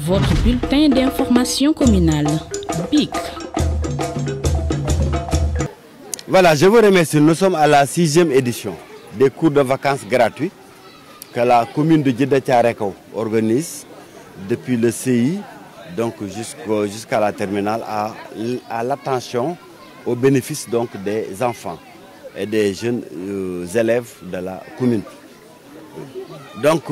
Votre bulletin d'information communale, BIC. Voilà, je vous remercie. Nous sommes à la 6e édition des cours de vacances gratuits que la commune de Djeddah Thiaroye Kao organise depuis le CI donc jusqu'à la terminale à l'attention au bénéfice donc des enfants et des jeunes élèves de la commune. Donc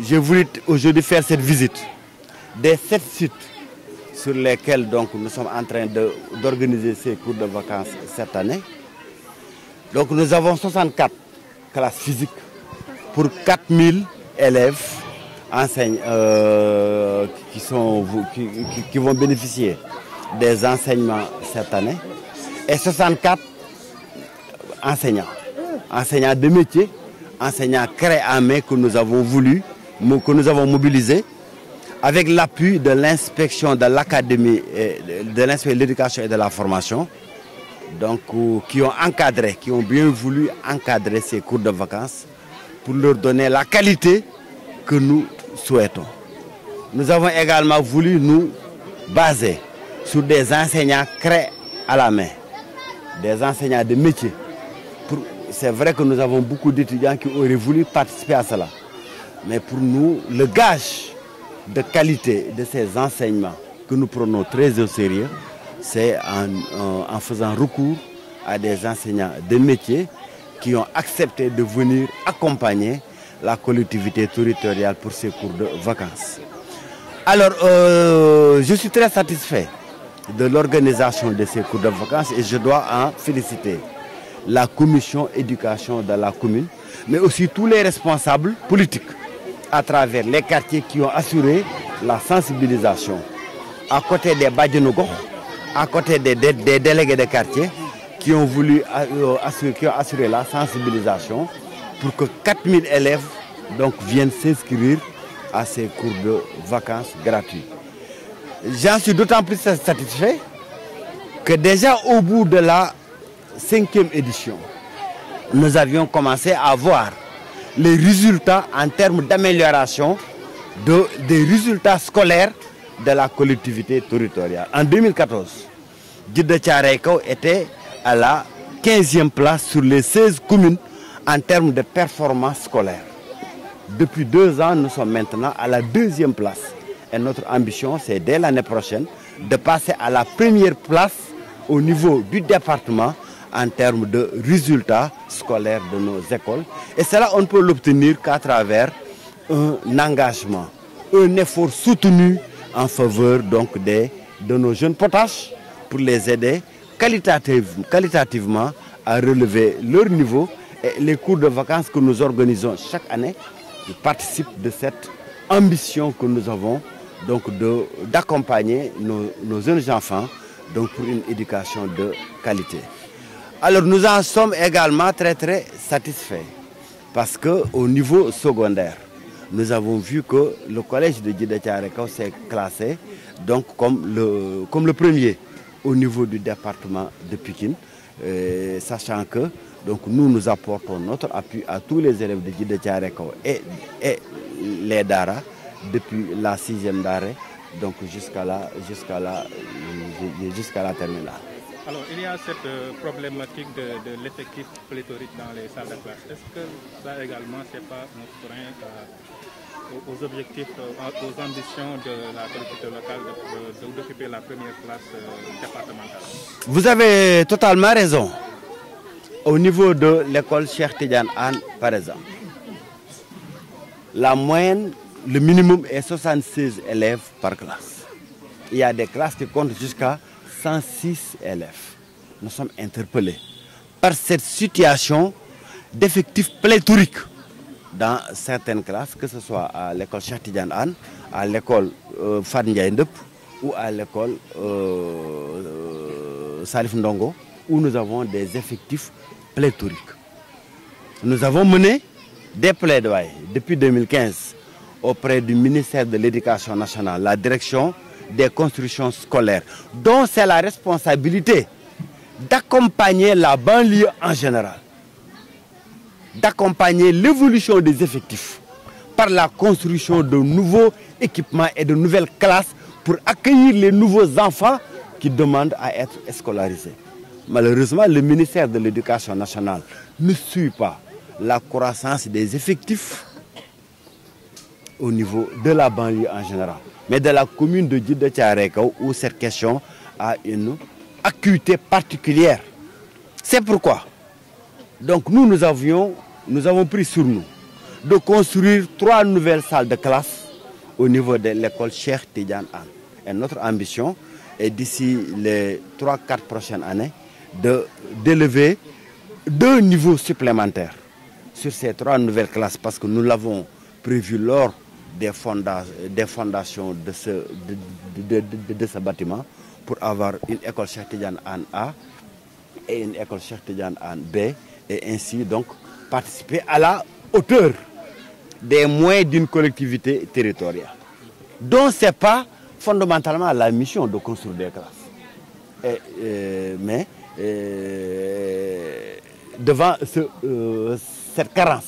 j'ai voulu aujourd'hui faire cette visite des 7 sites sur lesquels donc, nous sommes en train d'organiser ces cours de vacances cette année. Donc nous avons 64 classes physiques pour 4000 élèves qui vont bénéficier des enseignements cette année et 64 enseignants de métier, enseignants créés en main que nous avons mobilisés avec l'appui de l'inspection de l'académie, de l'inspection de l'éducation et de la formation, donc qui ont bien voulu encadrer ces cours de vacances pour leur donner la qualité que nous souhaitons. Nous avons également voulu nous baser sur des enseignants créés à la main, des enseignants de métier. C'est vrai que nous avons beaucoup d'étudiants qui auraient voulu participer à cela, mais pour nous, le gage de qualité de ces enseignements que nous prenons très au sérieux, c'est en faisant recours à des enseignants de métier qui ont accepté de venir accompagner la collectivité territoriale pour ces cours de vacances. Alors, je suis très satisfait de l'organisation de ces cours de vacances et je dois en féliciter la commission éducation de la commune, mais aussi tous les responsables politiques à travers les quartiers qui ont assuré la sensibilisation. À côté des Badjanougou, à côté des délégués de quartier qui ont voulu assurer la sensibilisation pour que 4000 élèves donc, viennent s'inscrire à ces cours de vacances gratuits. J'en suis d'autant plus satisfait que déjà au bout de la 5e édition, nous avions commencé à voir les résultats en termes d'amélioration des résultats scolaires de la collectivité territoriale. En 2014, Djeddah Thiaroye Kao était à la 15e place sur les 16 communes en termes de performance scolaire. Depuis 2 ans, nous sommes maintenant à la 2e place. Et notre ambition, c'est dès l'année prochaine de passer à la 1re place au niveau du département en termes de résultats scolaires de nos écoles. Et cela, on ne peut l'obtenir qu'à travers un engagement, un effort soutenu en faveur donc, de nos jeunes potaches pour les aider qualitativement à relever leur niveau. Et les cours de vacances que nous organisons chaque année participent de cette ambition que nous avons d'accompagner nos jeunes enfants donc, pour une éducation de qualité. Alors nous en sommes également très satisfaits parce qu'au niveau secondaire, nous avons vu que le collège de Djeddah Thiaroye Kao s'est classé donc, comme le premier au niveau du département de Pikine, sachant que donc, nous apportons notre appui à tous les élèves de Djeddah Thiaroye Kao et les Dara depuis la 6e Dara donc jusqu'à la terminale. Alors, il y a cette problématique de l'effectif pléthorique dans les salles de classe. Est-ce que ça également, ce n'est pas un frein aux objectifs, aux ambitions de la collectivité locale d'occuper la 1re place départementale? Vous avez totalement raison. Au niveau de l'école Cheikh Tidiane Anne, par exemple, la moyenne, le minimum est 76 élèves par classe. Il y a des classes qui comptent jusqu'à 106 élèves. Nous sommes interpellés par cette situation d'effectifs pléthoriques dans certaines classes, que ce soit à l'école Cheikh Tidiane Anne, à l'école Fat Ndiaye Ndeup ou à l'école Salif Ndongo, où nous avons des effectifs pléthoriques. Nous avons mené des plaidoyers depuis 2015 auprès du ministère de l'Éducation nationale, la direction des constructions scolaires, dont c'est la responsabilité d'accompagner la banlieue en général, d'accompagner l'évolution des effectifs. par la construction de nouveaux équipements et de nouvelles classes pour accueillir les nouveaux enfants qui demandent à être scolarisés. Malheureusement, le ministère de l'Éducation nationale ne suit pas la croissance des effectifs au niveau de la banlieue en général, mais de la commune de Djiddah Thiaroye Kao où cette question a une acuité particulière. C'est pourquoi donc nous avons pris sur nous de construire 3 nouvelles salles de classe au niveau de l'école Cheikh Tidiane Anne. Et notre ambition est d'ici les 3-4 prochaines années d'élever 2 niveaux supplémentaires sur ces 3 nouvelles classes parce que nous l'avons prévu lors des fondations de ce bâtiment pour avoir une école Cheikh Tidiane Anne A et une école Cheikh Tidiane Anne B et ainsi donc participer à la hauteur des moyens d'une collectivité territoriale. Donc ce n'est pas fondamentalement la mission de construire des classes. Mais devant cette carence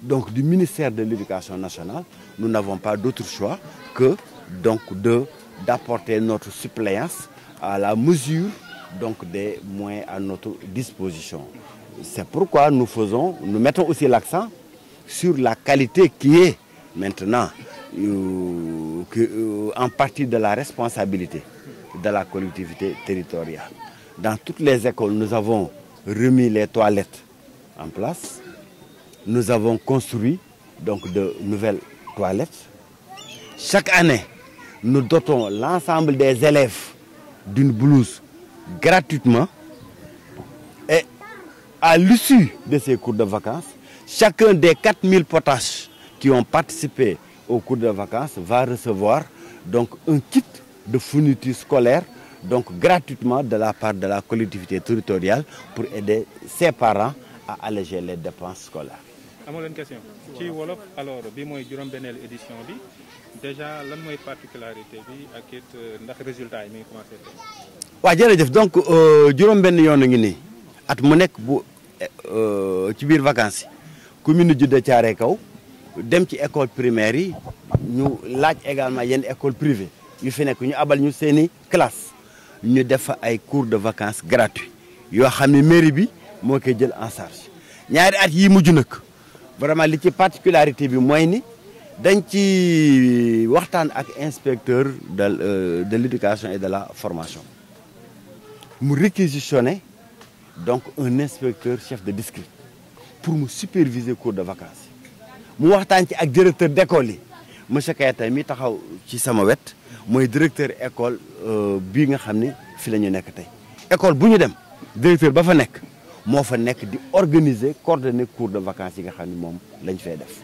donc, du ministère de l'Éducation nationale, nous n'avons pas d'autre choix que donc, d'apporter notre suppléance à la mesure donc, des moyens à notre disposition. C'est pourquoi nous mettons aussi l'accent sur la qualité qui est maintenant en partie de la responsabilité de la collectivité territoriale. Dans toutes les écoles, nous avons remis les toilettes en place. Nous avons construit donc de nouvelles toilettes. Chaque année, nous dotons l'ensemble des élèves d'une blouse gratuitement. Et à l'issue de ces cours de vacances, chacun des 4000 potaches qui ont participé au cours de vacances va recevoir donc un kit de fourniture scolaire donc gratuitement de la part de la collectivité territoriale pour aider ses parents à alléger les dépenses scolaires. amoo leen question ci wolof alors bi mooy juróom-benneelu édition bi déjà lan mooy particularité bi ak it ndax résultat yi mi ngi commencé tey. waaw jërëjëf donc juróom-benn yoon a ngi nii at mu nekk bu ci biir vacances yi commune Djiddah Thiaroye Kao dem ci école primaire yi ñu laaj également yenn école privée yu fi nekk ñu abal ñu seeni classe ñu def ay cours de vacances gratuits yoo xam ne mairie bi moo koy jël en charge ñaari at yi mujj nag vraiment li ci particularité bi mooy ni dañ ci waxtaan ak inspecteur de l'éducation et de la formation mu réquisitionné donc un inspecteur chef de district pour mu superviser cours de vacances mu waxtaan ci ak directeur d'école yi monsieur Kayata mi taxaw ci sama wet mooy directeur école bii nga xam ne fi la ñu nekk tey école bu ñu dem directeur ba fa nekk moo fa nekk di organiser coordonner cours de vacances yi nga xam ne moom lañ fay def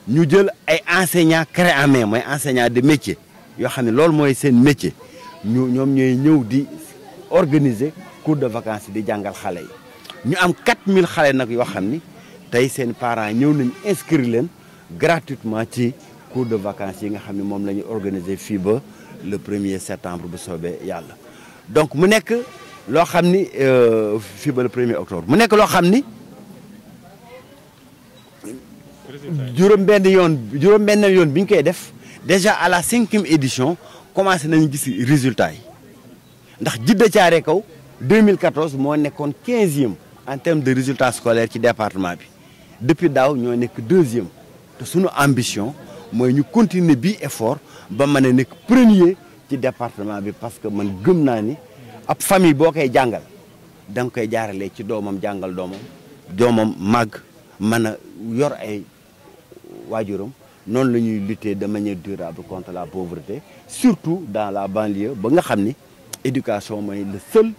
ñu jël ay enseignants clé en main mooy enseignants de métier yoo xam ne loolu mooy seen métier ñoom ñooy ñëw di organiser cours de vacances yi di jàngal xale yi ñu am 4000 xale nag yoo xam ni tey seen parents ñëw nañ inscrire leen gratuitement ci cours de vacances yi nga xam ne moom la ñu organiser fii ba le 1er septembre bu soobee yàlla donc mu nekk loo xam ni fii ba le 1er octobre mu nekk loo xam ni juróom-benn yoon bi ñu koy def déjà à la 5e édition commencé nañu gis résultats yi ndax Djiddah Thiaroye Kao 2014 moo nekkoon 15e en termes de résultats scolaires ci département bi depuis daaw ñoo nekk 2e te suñu ambition mooy ñu continuer bii effort ba mën a nekk premier ci département bi parce que man gëm naa ni ab famille boo koy jàngal da nga koy jaaralee ci doomam jàngal doomam màgg mën a yor ay waajuram noonu la ñuy lutter de manière durable contre la pauvreté surtout dans la banlieue ba nga xam ni éducation mooy le seul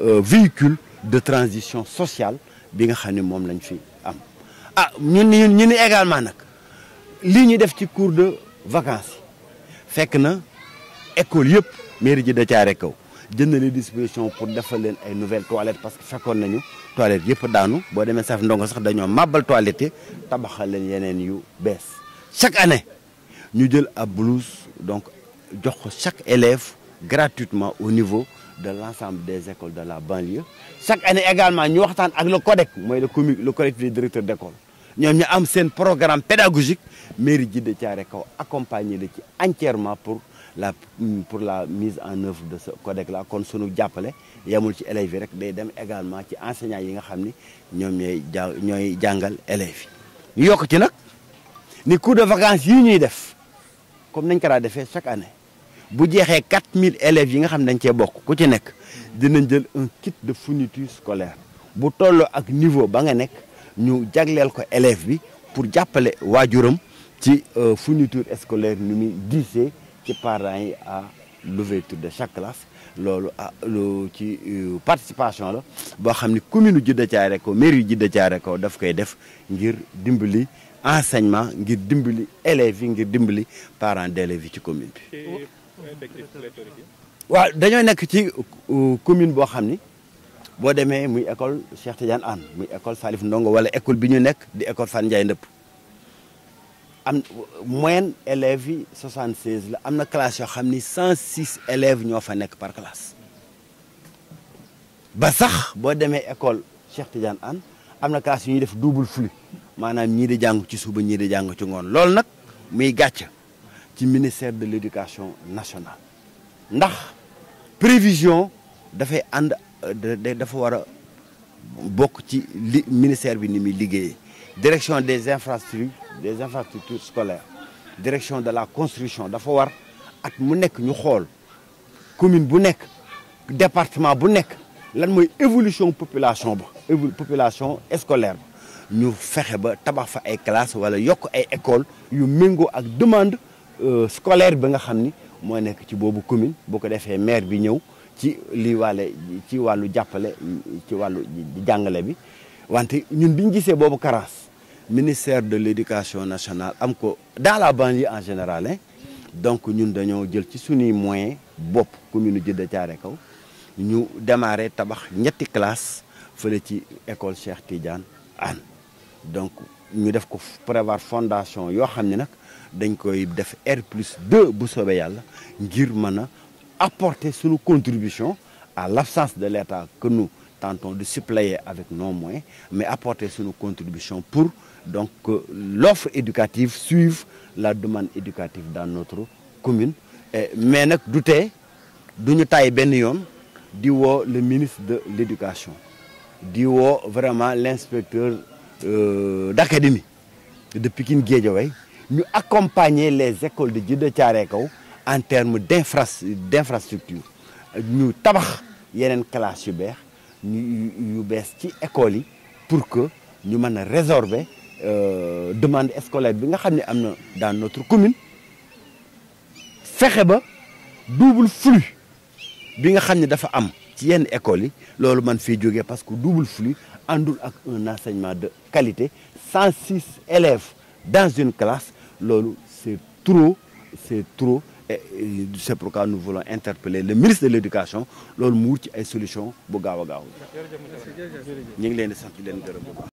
véhicule de transition sociale bi nga xam ne moom lañ fi am. ah ñu ni également nag lii ñu def ci cours de vacances yi fekk na école yëpp mairie Djiddah Thiaroye Kao jël na les dispositions pour defal leen ay nouvelles toilettes parce que fekkoon nañu toilettes yëpp daanu boo demee saf ndongo sax dañoo màbbal toilette tabaxal leen yeneen yu bees chaque année ñu jël ab blouse donc jox ko chaque élève gratuitement au niveau de l'ensemble des écoles de la banlieue chaque année également ñu waxtaan ak le CODEC mooy le collectif des directeurs d'école ñoom ñu am seen programme pédagogique mairie Djiddah Thiaroye Kao accompagner la ci entièrement pour la mise en œuvre de ce codec là kon sunu jàppale yemul ci élèves yi rek day dem également ci enseignants yi nga xam ni ñoom ñooy jàngal élèves yi. ñu yokk ci nag ni cours de vacances yi ñuy def comme nañ ko daa defee chaque année bu jeexee 4000 élèves yi nga xam ne dañ cee bokk ku ci nekk dinañ jël un kit de fourniture scolaire bu tolloo ak niveau ba nga nekk ñu jagleel ko élève bi pour jàppale waajuram ci fourniture scolaire ni muy diisee ci parents yi à l'ouverture de chaque classe loolu ci participation la boo xam ni commune Djiddah Thiaroye Kao mairie Djiddah Thiaroye Kao daf koy def ngir dimbali enseignement ngir dimbali élèves yi ngir dimbali parents d'élèves yi ci commune bi. waaw dañoo nekk ci commune boo xam ni boo demee muy école Cheikh Tidiane Anne muy école Salif Ndongo wala école bi ñu nekk di école Fan Ndiaye Ndëpp am moyenne élèves yi 76 la am na classe yoo xam ni 106 élèves ñoo fa nekk par classe ba sax boo demee école Cheikh Tidiane Anne am na classe yu ñuy def double flux maanaam ñii di jàng ci suba ñii di jàng ci ngoon loolu nag muy gàcc ci ministère de l'éducation nationale ndax prévision dafay ànd dafa war a bokk ci li ministère bi ni muy liggéeyee direction des infrastructures scolaires direction de la construction dafa war at mu nekk ñu xool commune bu nekk département bu nekk lan mooy évolution population ba population scolaire ba ñu fexe ba tabax fa ay classes wala yokk ay écoles yu méngoo ak demande scolaire bi nga xam ni moo nekk ci boobu commune boo ko defee maire bi ñëw ci ci wàllu jàppale ci wàllu jàngale bi wante ñun bi ñu gisee boobu carence ministère de l'éducation nationale am ko dans la banlieue en général hein donc ñun dañoo jël ci suñuy moyens bopp commune Djiddah Thiaroye Kao ñu démarré tabax ñetti classe fële ci école Cheikh Tidiane Anne donc ñu def ko prévoir fondation yoo xam ne nag dañ koy def R+2 bu soobee yàlla ngir mën a apporter suñu contribution à l'absence de l'État que nous tentons de suppléer avec nos moyens mais apporter suñu contribution pour donc que l'offre éducative suive la demande éducative dans notre commune mais nag du tee du ñu tàyyi benn yoon di woo le ministre de l'éducation di woo vraiment l'inspecteur d'académie de Pikine Guédiawaye ñu accompagner les écoles de Djiddah Thiaroye Kao en termes d'infrastructure ñu tabax yeneen classe yu bees ci écoles yi pour que ñu mën a résorber demande scolaire bi nga xam ne am na dans notre commune fexe ba double flux bi nga xam ne dafa am ci yenn écoles yi loolu man fii jógee parce que double flux àndul ak un enseignement de qualité 106 élèves dans une classe loolu c'est trop et c'est pourquoi nous voulons interpeller le ministre de l'éducation loolu mu wut ci ay solutions bu gaaw a gaaw ñu ngi leen di sant di leen gërëm.